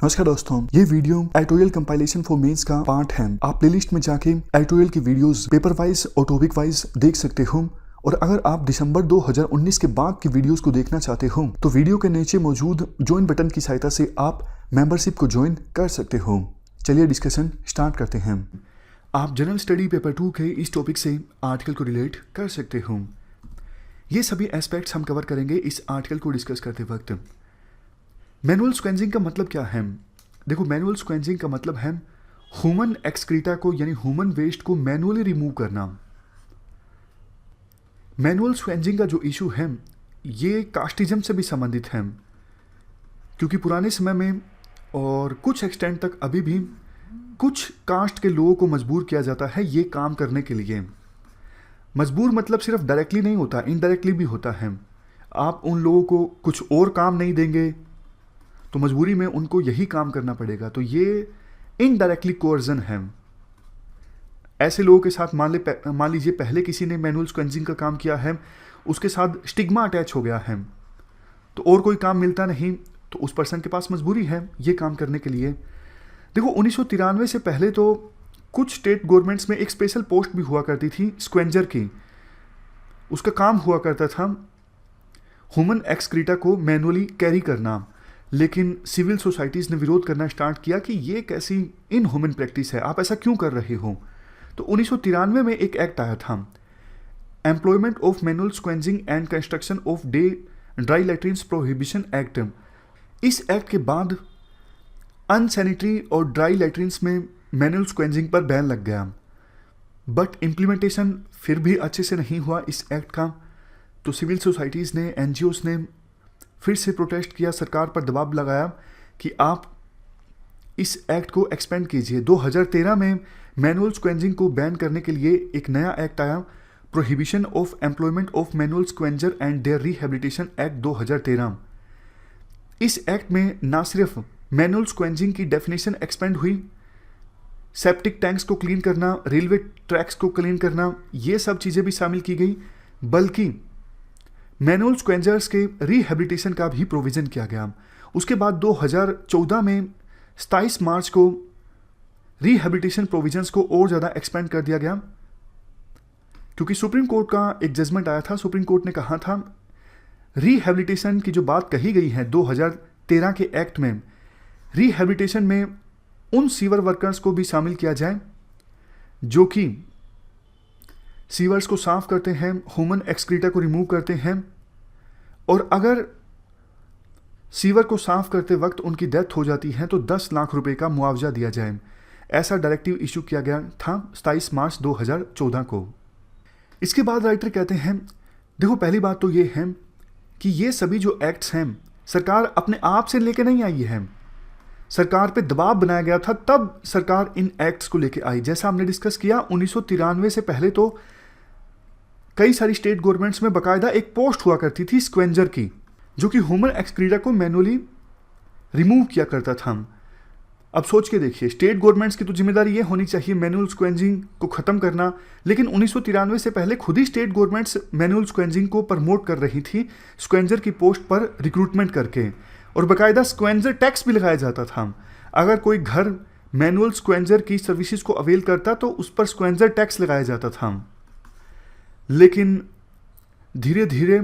नमस्कार दोस्तों, ये video editorial compilation for mains का पार्ट है। आप प्लेलिस्ट में जाके एडिटोरियल की वीडियोस पेपर वाइज और टॉपिक वाइज देख सकते हो। और अगर आप दिसंबर 2019 के बाद की वीडियोस को देखना चाहते हो तो वीडियो के नीचे मौजूद ज्वाइन बटन की सहायता से आप मेंबरशिप को ज्वाइन कर सकते हो। चलिए डिस्कशन स्टार्ट करते हैं। आप जनरल स्टडी पेपर 2 के इस टॉपिक से आर्टिकल को रिलेट कर सकते हो। ये सभी एस्पेक्ट्स हम कवर करेंगे इस आर्टिकल को डिस्कस करते वक्त। मैनुअल स्क्वेंजिंग का मतलब क्या है? देखो, मैनुअल स्क्वेंजिंग का मतलब है ह्यूमन एक्सक्रीटा को यानी ह्यूमन वेस्ट को मैनुअली रिमूव करना। मैनुअल स्क्वेंजिंग का जो इशू है ये कास्टिज्म से भी संबंधित है, क्योंकि पुराने समय में और कुछ एक्सटेंट तक अभी भी कुछ कास्ट के लोगों को मजबूर किया जाता है ये काम करने के लिए। मजबूर मतलब सिर्फ डायरेक्टली नहीं होता, इनडायरेक्टली भी होता है। आप उन लोगों को कुछ और काम नहीं देंगे तो मजबूरी में उनको यही काम करना पड़ेगा, तो ये इनडायरेक्टली कोर्जन है। ऐसे लोगों के साथ मान लीजिए पहले किसी ने मैनुअल स्क्वेंजिंग का काम किया है, उसके साथ स्टिग्मा अटैच हो गया है, तो और कोई काम मिलता नहीं, तो उस पर्सन के पास मजबूरी है ये काम करने के लिए। देखो, 1993 से पहले तो कुछ स्टेट गवर्नमेंट्स में एक स्पेशल पोस्ट भी हुआ करती थी स्क्वेंजर की। उसका काम हुआ करता था ह्यूमन एक्सक्रीटा को मैनुअली कैरी करना, लेकिन सिविल सोसाइटीज़ ने विरोध करना स्टार्ट किया कि ये कैसी इनह्यूमन प्रैक्टिस है, आप ऐसा क्यों कर रहे हो। तो 1993 में एक एक्ट आया था, employment of manual scavenging and construction of dry latrines prohibition act. इस एक्ट के बाद अनसैनिटरी और ड्राई लैट्रिन्स में मैनुअल स्क्वेंजिंग पर बैन लग गया, बट इम्प्लीमेंटेशन फिर भी अच्छे से नहीं हुआ इस एक्ट का। तो सिविल सोसाइटीज़ ने, एनजीओज ने फिर से प्रोटेस्ट किया, सरकार पर दबाव लगाया कि आप इस एक्ट को एक्सपेंड कीजिए। 2013 में मैनुअल स्क्वेंजिंग को बैन करने के लिए एक नया एक्ट आया, prohibition of employment of manual scavenger and their rehabilitation act 2013। इस एक्ट में ना सिर्फ मैनुअल स्क्वेंजिंग की डेफिनेशन एक्सपेंड हुई, सेप्टिक टैंक्स को क्लीन करना, रेलवे ट्रैक्स को क्लीन करना, ये सब चीज़ें भी शामिल की गई, बल्कि मैनुअल स्क्वेंजर्स के रिहेबिलिटेशन का भी प्रोविज़न किया गया। उसके बाद 2014 में 27 मार्च को रिहेबिलिटेशन प्रोविजंस को और ज़्यादा एक्सपेंड कर दिया गया, क्योंकि सुप्रीम कोर्ट का एक जजमेंट आया था। सुप्रीम कोर्ट ने कहा था रिहेबिलिटेशन की जो बात कही गई है 2013 के एक्ट में, रिहेबिलिटेशन में उन सीवर वर्कर्स को भी शामिल किया जाए जो कि सीवर्स को साफ करते हैं, ह्यूमन एक्सक्रीटा को रिमूव करते हैं, और अगर सीवर को साफ करते वक्त उनकी डेथ हो जाती है तो 10 लाख रुपए का मुआवजा दिया जाए। ऐसा डायरेक्टिव इशू किया गया था 27 मार्च 2014 को। इसके बाद राइटर कहते हैं, देखो पहली बात तो ये है कि ये सभी जो एक्ट्स हैं सरकार अपने आप से लेके नहीं आई है, सरकार पे दबाव बनाया गया था, तब सरकार इन एक्ट्स को लेके आई। जैसा हमने डिस्कस किया, 1993 से पहले तो कई सारी स्टेट गवर्नमेंट्स में बाकायदा एक पोस्ट हुआ करती थी स्क्वेंजर की, जो कि ह्यूमन एक्सक्रीटा को मैनुअली रिमूव किया करता था। अब सोच के देखिए, स्टेट गवर्नमेंट्स की तो जिम्मेदारी ये होनी चाहिए मैनुअल स्क्वेंजिंग को ख़त्म करना, लेकिन 1993 से पहले खुद ही स्टेट गवर्नमेंट्स मैनुअल स्क्वेंजिंग को प्रमोट कर रही थी स्क्वेंजर की पोस्ट पर रिक्रूटमेंट करके, और बाकायदा स्क्वेंजर टैक्स भी लगाया जाता था। अगर कोई घर मैनुअल स्क्वेंजर की सर्विसेज को अवेल करता तो उस पर स्क्वेंजर टैक्स लगाया जाता था। लेकिन धीरे धीरे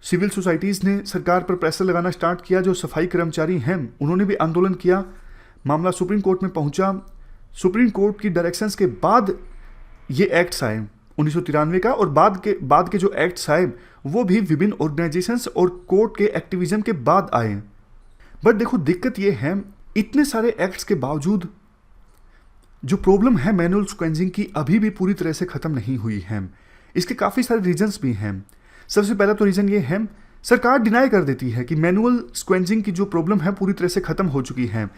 सिविल सोसाइटीज़ ने सरकार पर प्रेशर लगाना स्टार्ट किया। जो सफाई कर्मचारी हैं उन्होंने भी आंदोलन किया, मामला सुप्रीम कोर्ट में पहुंचा। सुप्रीम कोर्ट की डायरेक्शंस के बाद ये एक्ट्स आए 1993 का, और बाद के जो एक्ट्स आए वो भी विभिन्न ऑर्गेनाइजेशंस और कोर्ट के एक्टिविज्म के बाद आए। बट देखो, दिक्कत ये है इतने सारे एक्ट्स के बावजूद जो प्रॉब्लम है मैनुअल स्क्वेंजिंग की अभी भी पूरी तरह से ख़त्म नहीं हुई है। इसके काफ़ी सारे रीजंस भी हैं। सबसे पहला तो रीज़न ये है, सरकार डिनाई कर देती है कि मैनुअल स्क्वेंजिंग की जो प्रॉब्लम है पूरी तरह से ख़त्म हो चुकी है।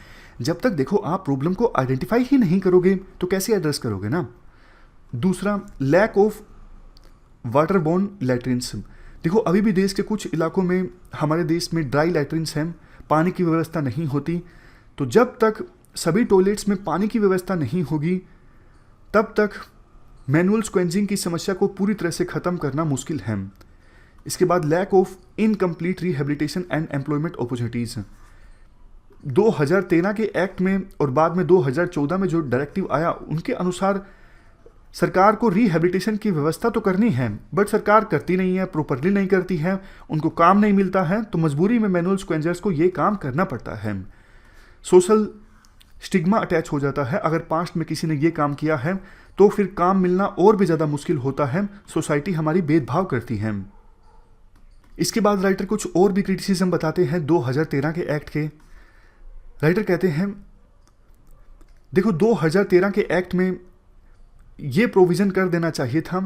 जब तक देखो आप प्रॉब्लम को आइडेंटिफाई ही नहीं करोगे तो कैसे एड्रेस करोगे ना। दूसरा, लैक ऑफ वाटरबोर्न लैट्रिन्स। देखो, अभी भी देश के कुछ इलाकों में, हमारे देश में ड्राई लैट्रिन्स हैं, पानी की व्यवस्था नहीं होती। तो जब तक सभी टॉयलेट्स में पानी की व्यवस्था नहीं होगी तब तक मैनुअल स्क्वेंजिंग की समस्या को पूरी तरह से ख़त्म करना मुश्किल है। इसके बाद lack of incomplete rehabilitation and employment opportunities. 2013 के एक्ट में और बाद में 2014 में जो डायरेक्टिव आया, उनके अनुसार सरकार को रिहेबिलिटेशन की व्यवस्था तो करनी है, बट सरकार करती नहीं है, प्रॉपरली नहीं करती है, उनको काम नहीं मिलता है, तो मजबूरी में मैनुअल स्क्वेंजर्स को ये काम करना पड़ता है। सोशल स्टिग्मा अटैच हो जाता है। अगर पास्ट में किसी ने ये काम किया है तो फिर काम मिलना और भी ज़्यादा मुश्किल होता है। सोसाइटी हमारी भेदभाव करती है। इसके बाद राइटर कुछ और भी क्रिटिसिज्म बताते हैं 2013 के एक्ट के। राइटर कहते हैं, देखो 2013 के एक्ट में ये प्रोविज़न कर देना चाहिए था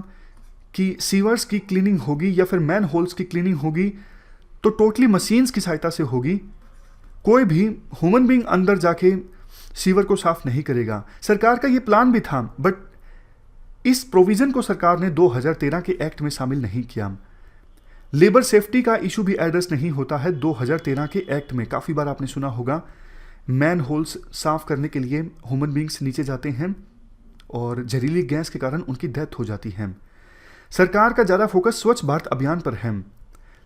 कि सीवर्स की क्लीनिंग होगी या फिर मैन होल्स की क्लीनिंग होगी तो टोटली मशीन्स की सहायता से होगी। कोई भी ह्यूमन बीइंग अंदर जाके सीवर को साफ नहीं करेगा। सरकार का ये प्लान भी था, बट इस प्रोविज़न को सरकार ने 2013 के एक्ट में शामिल नहीं किया। लेबर सेफ्टी का इशू भी एड्रेस नहीं होता है 2013 के एक्ट में। काफ़ी बार आपने सुना होगा मैन होल्स साफ करने के लिए ह्यूमन बींग्स नीचे जाते हैं और जहरीली गैस के कारण उनकी डेथ हो जाती है। सरकार का ज़्यादा फोकस स्वच्छ भारत अभियान पर है।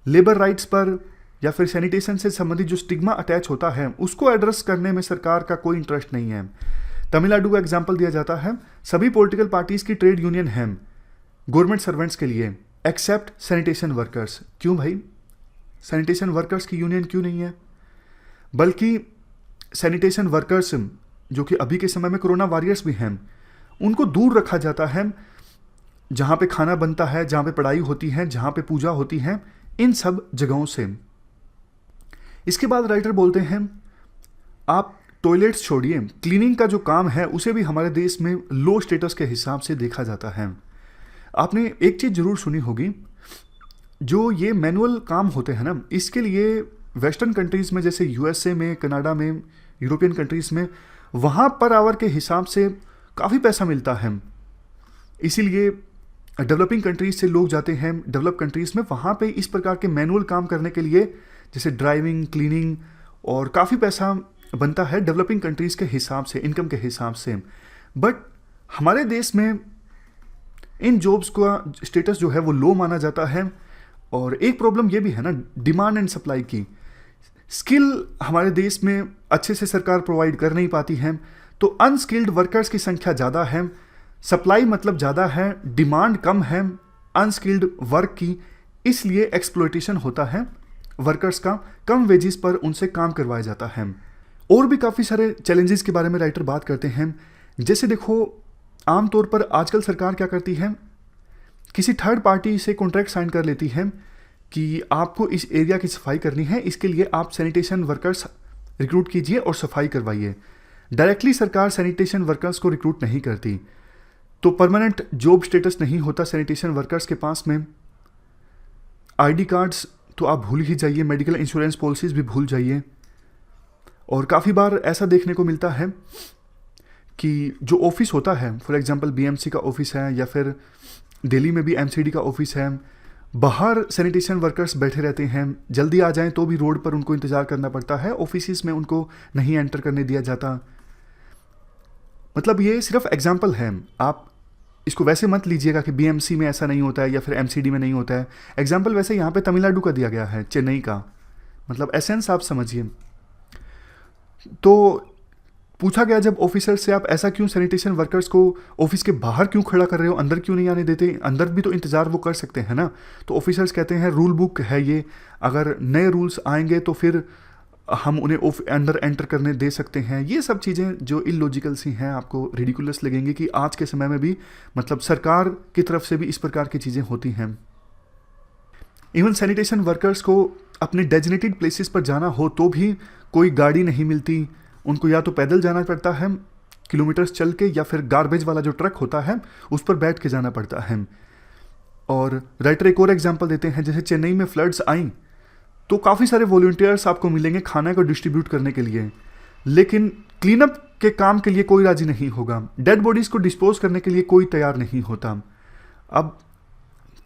लेबर राइट्स पर या फिर सैनिटेशन से संबंधित जो स्टिग्मा अटैच होता है उसको एड्रेस करने में सरकार का कोई इंटरेस्ट नहीं है। तमिलनाडु का एग्जाम्पल दिया जाता है, सभी पॉलिटिकल पार्टीज की ट्रेड यूनियन है गवर्नमेंट सर्वेंट्स के लिए एक्सेप्ट सैनिटेशन वर्कर्स। क्यों भाई, सैनिटेशन वर्कर्स की यूनियन क्यों नहीं है? बल्कि सैनिटेशन वर्कर्स जो कि अभी के समय में कोरोना वॉरियर्स भी हैं, उनको दूर रखा जाता है जहाँ पे खाना बनता है, जहाँ पे पढ़ाई होती है, जहाँ पे पूजा होती है, इन सब जगहों से। इसके बाद राइटर बोलते हैं, आप टॉयलेट्स छोड़िए, क्लीनिंग का जो काम है उसे भी हमारे देश में लो स्टेटस के हिसाब से देखा जाता है। आपने एक चीज़ ज़रूर सुनी होगी, जो ये मैनुअल काम होते हैं ना, इसके लिए वेस्टर्न कंट्रीज़ में जैसे यूएसए में, कनाडा में, यूरोपियन कंट्रीज़ में, वहाँ पर आवर के हिसाब से काफ़ी पैसा मिलता है। इसीलिए डेवलपिंग कंट्रीज़ से लोग जाते हैं डेवलप कंट्रीज़ में, वहाँ पे इस प्रकार के मैनुअल काम करने के लिए, जैसे ड्राइविंग, क्लीनिंग, और काफ़ी पैसा बनता है डेवलपिंग कंट्रीज़ के हिसाब से, इनकम के हिसाब से। बट हमारे देश में इन जॉब्स का स्टेटस जो है वो लो माना जाता है। और एक प्रॉब्लम ये भी है ना, डिमांड एंड सप्लाई की। स्किल हमारे देश में अच्छे से सरकार प्रोवाइड कर नहीं पाती है, तो अनस्किल्ड वर्कर्स की संख्या ज़्यादा है, सप्लाई मतलब ज़्यादा है, डिमांड कम है अनस्किल्ड वर्क की, इसलिए एक्सप्लॉयटेशन होता है वर्कर्स का, कम वेजेस पर उनसे काम करवाया जाता है। और भी काफ़ी सारे चैलेंजेस के बारे में राइटर बात करते हैं। जैसे देखो, आमतौर पर आजकल सरकार क्या करती है, किसी थर्ड पार्टी से कॉन्ट्रैक्ट साइन कर लेती है कि आपको इस एरिया की सफाई करनी है, इसके लिए आप सैनिटेशन वर्कर्स रिक्रूट कीजिए और सफाई करवाइए। डायरेक्टली सरकार सैनिटेशन वर्कर्स को रिक्रूट नहीं करती, तो परमानेंट जॉब स्टेटस नहीं होता सैनिटेशन वर्कर्स के पास में। आईडी कार्ड्स तो आप भूल ही जाइए, मेडिकल इंश्योरेंस पॉलिसीज़ भी भूल जाइए। और काफ़ी बार ऐसा देखने को मिलता है कि जो ऑफिस होता है, फॉर एग्जांपल बीएमसी का ऑफिस है या फिर दिल्ली में भी एमसीडी का ऑफिस है, बाहर सैनिटेशन वर्कर्स बैठे रहते हैं, जल्दी आ जाएं तो भी रोड पर उनको इंतज़ार करना पड़ता है, ऑफिस में उनको नहीं एंटर करने दिया जाता। मतलब ये सिर्फ एग्जाम्पल है, आप इसको वैसे मत लीजिएगा कि बीएमसी में ऐसा नहीं होता है या फिर एमसीडी में नहीं होता है। एग्जाम्पल वैसे यहाँ पे तमिलनाडु का दिया गया है, चेन्नई का, मतलब एसेंस आप समझिए। तो पूछा गया जब ऑफिसर से, आप ऐसा क्यों सैनिटेशन वर्कर्स को ऑफिस के बाहर क्यों खड़ा कर रहे हो, अंदर क्यों नहीं आने देते? अंदर भी तो इंतज़ार वो कर सकते हैं ना। तो ऑफिसर्स कहते हैं रूल बुक है ये, अगर नए रूल्स आएंगे तो फिर हम उन्हें अंदर एंटर करने दे सकते हैं। ये सब चीज़ें जो इलॉजिकल सी हैं, आपको रिडिकुलस लगेंगी कि आज के समय में भी मतलब सरकार की तरफ से भी इस प्रकार की चीज़ें होती हैं। इवन सैनिटेशन वर्कर्स को अपने डेजिनेटेड प्लेसेस पर जाना हो तो भी कोई गाड़ी नहीं मिलती, उनको या तो पैदल जाना पड़ता है किलोमीटर्स चल के, या फिर गार्बेज वाला जो ट्रक होता है उस पर बैठ के जाना पड़ता है। और राइटर एक और एग्जांपल देते हैं, जैसे चेन्नई में फ्लड्स आई तो काफ़ी सारे वॉलंटियर्स आपको मिलेंगे खाना को डिस्ट्रीब्यूट करने के लिए, लेकिन क्लीन अप के काम के लिए कोई राजी नहीं होगा, डेड बॉडीज़ को डिस्पोज करने के लिए कोई तैयार नहीं होता। अब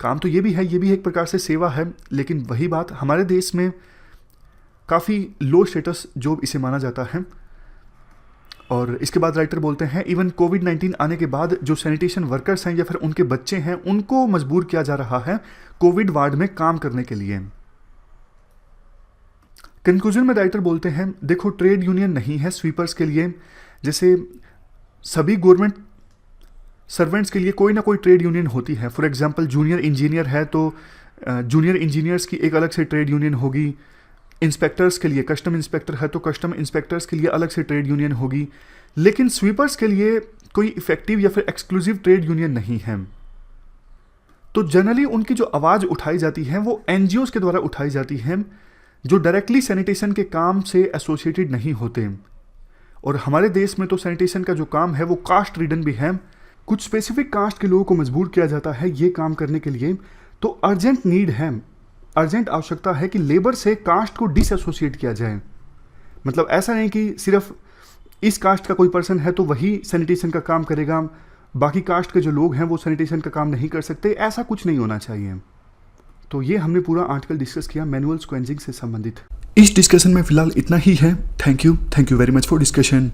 काम तो ये भी है, ये भी एक प्रकार से सेवा है, लेकिन वही बात, हमारे देश में काफ़ी लो स्टेटस जॉब इसे माना जाता है। और इसके बाद राइटर बोलते हैं, इवन कोविड-19 आने के बाद जो सैनिटेशन वर्कर्स हैं या फिर उनके बच्चे हैं, उनको मजबूर किया जा रहा है कोविड वार्ड में काम करने के लिए। कंक्लूजन में राइटर बोलते हैं, देखो ट्रेड यूनियन नहीं है स्वीपर्स के लिए, जैसे सभी गवर्नमेंट सर्वेंट्स के लिए कोई ना कोई ट्रेड यूनियन होती है। फॉर एग्जांपल जूनियर इंजीनियर है तो जूनियर इंजीनियर्स की एक अलग से ट्रेड यूनियन होगी। इंस्पेक्टर्स के लिए, कस्टम इंस्पेक्टर है तो कस्टम इंस्पेक्टर्स के लिए अलग से ट्रेड यूनियन होगी। लेकिन स्वीपर्स के लिए कोई इफेक्टिव या फिर एक्सक्लूसिव ट्रेड यूनियन नहीं है। तो जनरली उनकी जो आवाज़ उठाई जाती है वो एनजीओज के द्वारा उठाई जाती है, जो डायरेक्टली सैनिटेशन के काम से एसोसिएटेड नहीं होते। और हमारे देश में तो सैनिटेशन का जो काम है वो कास्ट रिडन भी है। कुछ स्पेसिफिक कास्ट के लोगों को मजबूर किया जाता है ये काम करने के लिए। तो अर्जेंट नीड है, अर्जेंट आवश्यकता है कि लेबर से कास्ट को डिसएसोसिएट किया जाए। मतलब ऐसा नहीं कि सिर्फ इस कास्ट का कोई पर्सन है तो वही सैनिटेशन का काम करेगा, बाकी कास्ट के जो लोग हैं वो सैनिटेशन का काम नहीं कर सकते, ऐसा कुछ नहीं होना चाहिए। तो ये हमने पूरा आर्टिकल डिस्कस किया मैनुअल स्क्वेंजिंग से संबंधित। इस डिस्कशन में फिलहाल इतना ही है। Thank you very much for discussion.